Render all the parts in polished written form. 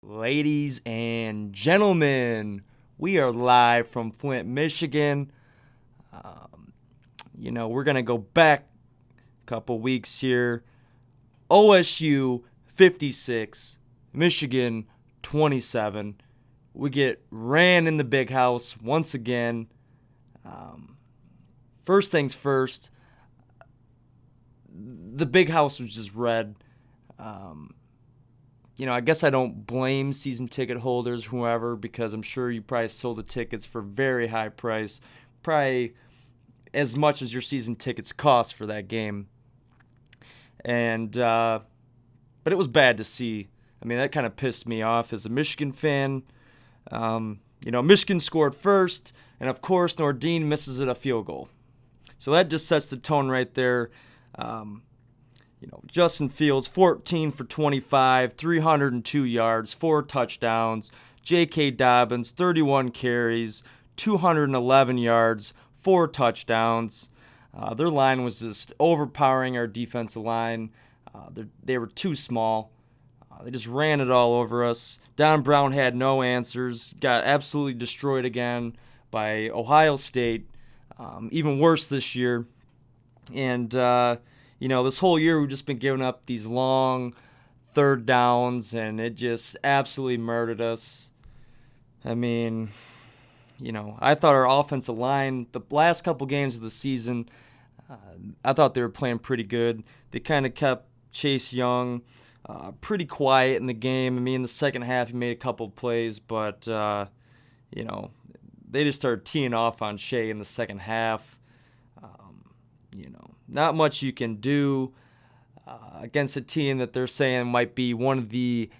Ladies and gentlemen, we are live from Flint, Michigan. We're going to go back a couple weeks here. OSU 56, Michigan 27. We get ran in the big house once again. First things first, the big house was just red. I guess I don't blame season ticket holders, whoever, because I'm sure you probably sold the tickets for a very high price, probably as much as your season tickets cost for that game. But it was bad to see. I mean, that kind of pissed me off as a Michigan fan. Michigan scored first, and of course, Nordin misses it a field goal. So that just sets the tone right there. Justin Fields, 14 for 25, 302 yards, 4 touchdowns. J.K. Dobbins, 31 carries, 211 yards, 4 touchdowns. Their line was just overpowering our defensive line. They were too small. They just ran it all over us. Don Brown had no answers, got absolutely destroyed again by Ohio State. Even worse this year. And, this whole year we've just been giving up these long third downs, and it just absolutely murdered us. I mean, I thought our offensive line, the last couple games of the season, I thought they were playing pretty good. They kind of kept Chase Young pretty quiet in the game. I mean, in the second half, he made a couple of plays, but, they just started teeing off on Shea in the second half. Not much you can do against a team that they're saying might be one of the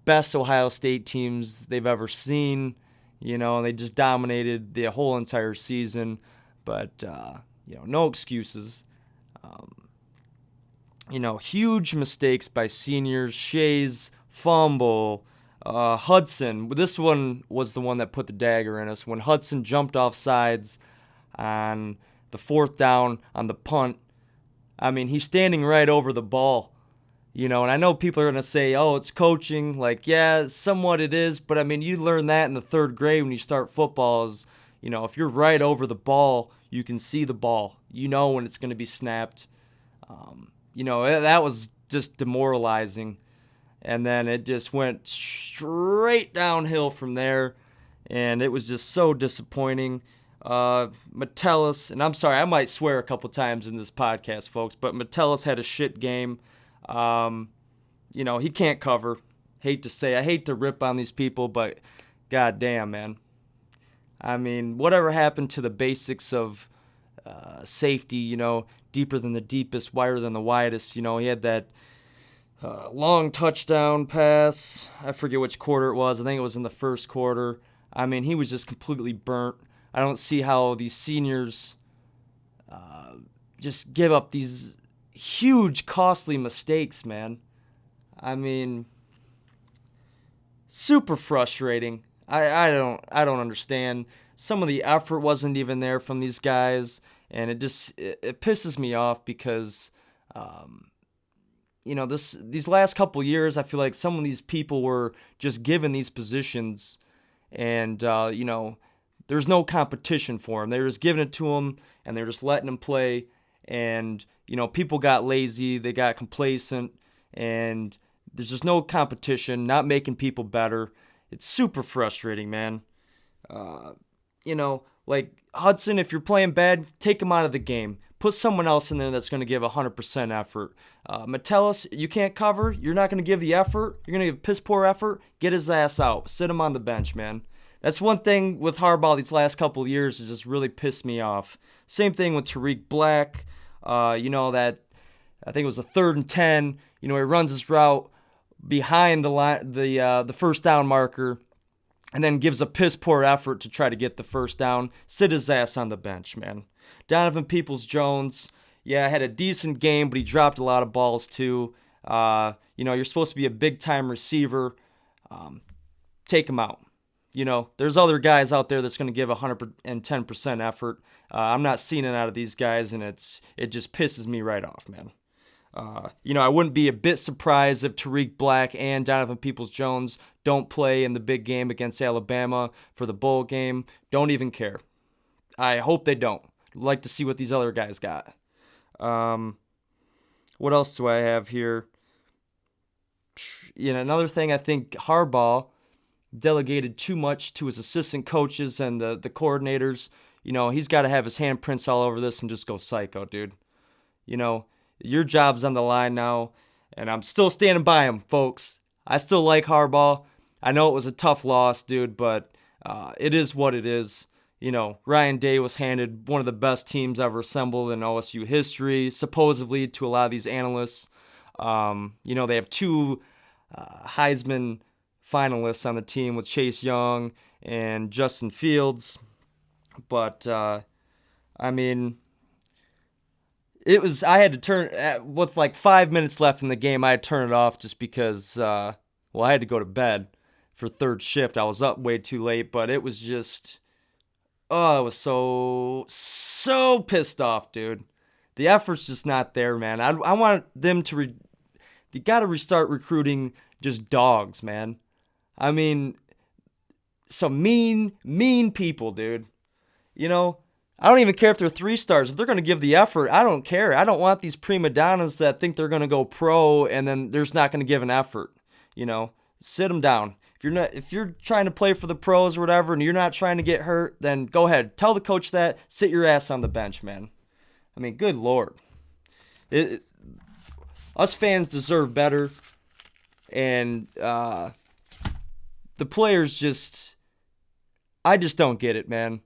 best Ohio State teams they've ever seen. They just dominated the whole entire season. But, no excuses. Huge mistakes by seniors. Shea's fumble. Hudson. This one was the one that put the dagger in us. When Hudson jumped off sides on the fourth down on the punt. I mean, he's standing right over the ball, and I know people are going to say, oh, it's coaching. Like, yeah, somewhat it is, but I mean, you learn that in the third grade when you start football is, if you're right over the ball, you can see the ball. You know when it's going to be snapped. That was just demoralizing. And then it just went straight downhill from there, and it was just so disappointing. Metellus, and I'm sorry, I might swear a couple times in this podcast, folks, but Metellus had a shit game. He can't cover. I hate to rip on these people, but goddamn, man. I mean, whatever happened to the basics of safety, deeper than the deepest, wider than the widest. He had that long touchdown pass. I forget which quarter it was. I think it was in the first quarter. I mean, he was just completely burnt. I don't see how these seniors just give up these huge, costly mistakes, man. I mean, super frustrating. I don't understand. Some of the effort wasn't even there from these guys, and it pisses me off because these last couple years, I feel like some of these people were just given these positions, and there's no competition for them. They were just giving it to them, and they're just letting them play. And, people got lazy. They got complacent. And there's just no competition, not making people better. It's super frustrating, man. Like Hudson, if you're playing bad, take him out of the game. Put someone else in there that's going to give 100% effort. Metellus, you can't cover. You're not going to give the effort. You're going to give piss poor effort. Get his ass out. Sit him on the bench, man. That's one thing with Harbaugh these last couple of years has just really pissed me off. Same thing with Tariq Black. That I think it was a 3rd and 10. He runs his route behind the first down marker, and then gives a piss poor effort to try to get the first down. Sit his ass on the bench, man. Donovan Peoples-Jones, had a decent game, but he dropped a lot of balls too. You're supposed to be a big time receiver. Take him out. There's other guys out there that's going to give 110% effort. I'm not seeing it out of these guys, and it just pisses me right off, man. I wouldn't be a bit surprised if Tariq Black and Donovan Peoples-Jones don't play in the big game against Alabama for the bowl game. Don't even care. I hope they don't. I'd like to see what these other guys got. What else do I have here? Another thing, I think Harbaugh delegated too much to his assistant coaches and the coordinators. He's got to have his handprints all over this and just go psycho, dude. Your job's on the line now, and I'm still standing by him, folks. I still like Harbaugh. I know it was a tough loss, dude, but it is what it is. Ryan Day was handed one of the best teams ever assembled in OSU history, supposedly, to a lot of these analysts. They have two Heisman finalists on the team with Chase Young and Justin Fields. But, I had to turn, with like 5 minutes left in the game, I had to turn it off just because, I had to go to bed for third shift. I was up way too late, but it was just, I was so pissed off, dude. The effort's just not there, man. I want them to, you got to restart recruiting just dogs, man. Some mean people, dude. I don't even care if they're 3-stars. If they're going to give the effort, I don't care. I don't want these prima donnas that think they're going to go pro and then they're just not going to give an effort. Sit them down. If you're trying to play for the pros or whatever and you're not trying to get hurt, then go ahead. Tell the coach that. Sit your ass on the bench, man. Good Lord. Us fans deserve better. And the players I just don't get it, man.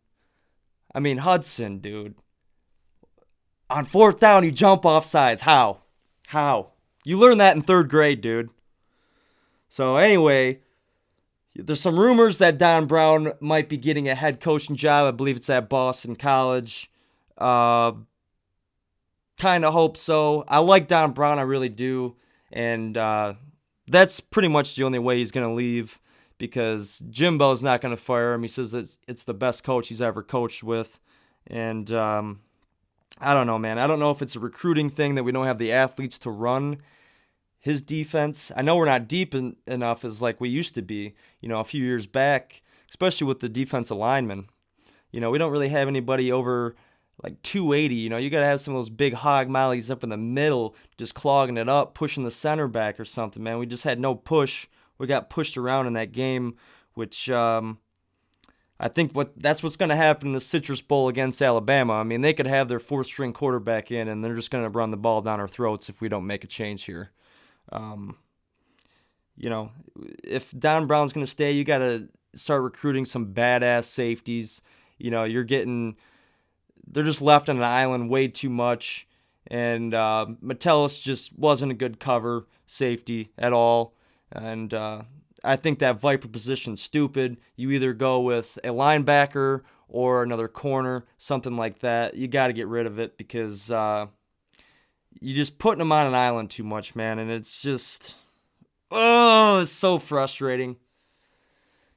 Hudson, dude. On 4th down, you jump off sides. How? You learned that in 3rd grade, dude. So anyway, there's some rumors that Don Brown might be getting a head coaching job. I believe it's at Boston College. Kind of hope so. I like Don Brown, I really do. And that's pretty much the only way he's going to leave, because Jimbo's not going to fire him. He says that it's the best coach he's ever coached with. And I don't know, man. I don't know if it's a recruiting thing that we don't have the athletes to run his defense. I know we're not deep enough as like we used to be, a few years back, especially with the defensive linemen. We don't really have anybody over like 280. You got to have some of those big hog mollies up in the middle, just clogging it up, pushing the center back or something, man. We just had no push. We got pushed around in that game, which I think that's what's going to happen in the Citrus Bowl against Alabama. They could have their 4th-string quarterback in, and they're just going to run the ball down our throats if we don't make a change here. If Don Brown's going to stay, you got to start recruiting some badass safeties. They're just left on an island way too much, and Metellus just wasn't a good cover safety at all. And I think that Viper position's stupid. You either go with a linebacker or another corner, something like that. You got to get rid of it, because you're just putting them on an island too much, man. And it's just, it's so frustrating.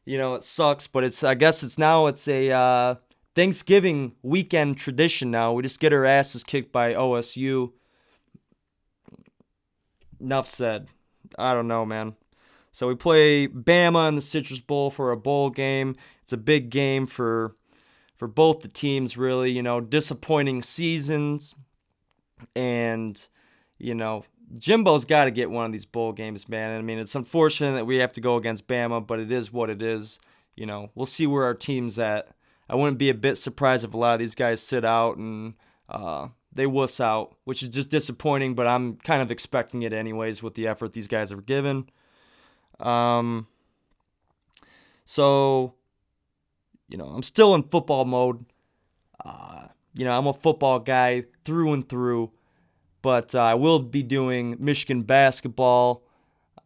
It sucks, but I guess it's a Thanksgiving weekend tradition now. We just get our asses kicked by OSU. Enough said. I don't know, man. So we play Bama in the Citrus Bowl for a bowl game. It's a big game for both the teams, really. Disappointing seasons. And, Jimbo's got to get one of these bowl games, man. It's unfortunate that we have to go against Bama, but it is what it is. We'll see where our team's at. I wouldn't be a bit surprised if a lot of these guys sit out and they wuss out, which is just disappointing, but I'm kind of expecting it anyways with the effort these guys have given. So, I'm still in football mode. I'm a football guy through and through, but I will be doing Michigan basketball.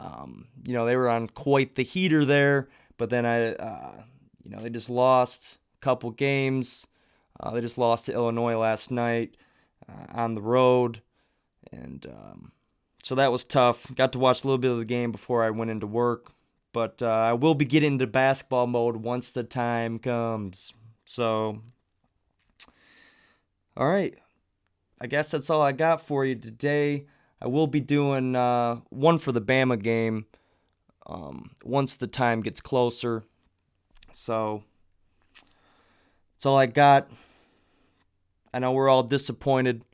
They were on quite the heater there, but then they just lost a couple games. They just lost to Illinois last night on the road, and so that was tough. Got to watch a little bit of the game before I went into work, but I will be getting into basketball mode once the time comes. So, all right. I guess that's all I got for you today. I will be doing one for the Bama game once the time gets closer. So that's all I got. I know we're all disappointed.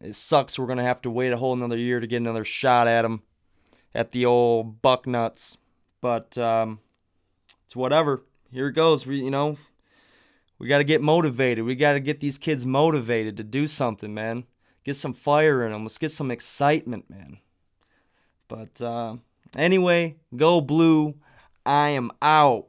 It sucks we're going to have to wait a whole another year to get another shot at him at the old bucknutz. But it's whatever. Here it goes. We got to get motivated. We got to get these kids motivated to do something, man. Get some fire in them. Let's get some excitement, man. But anyway, go blue. I am out.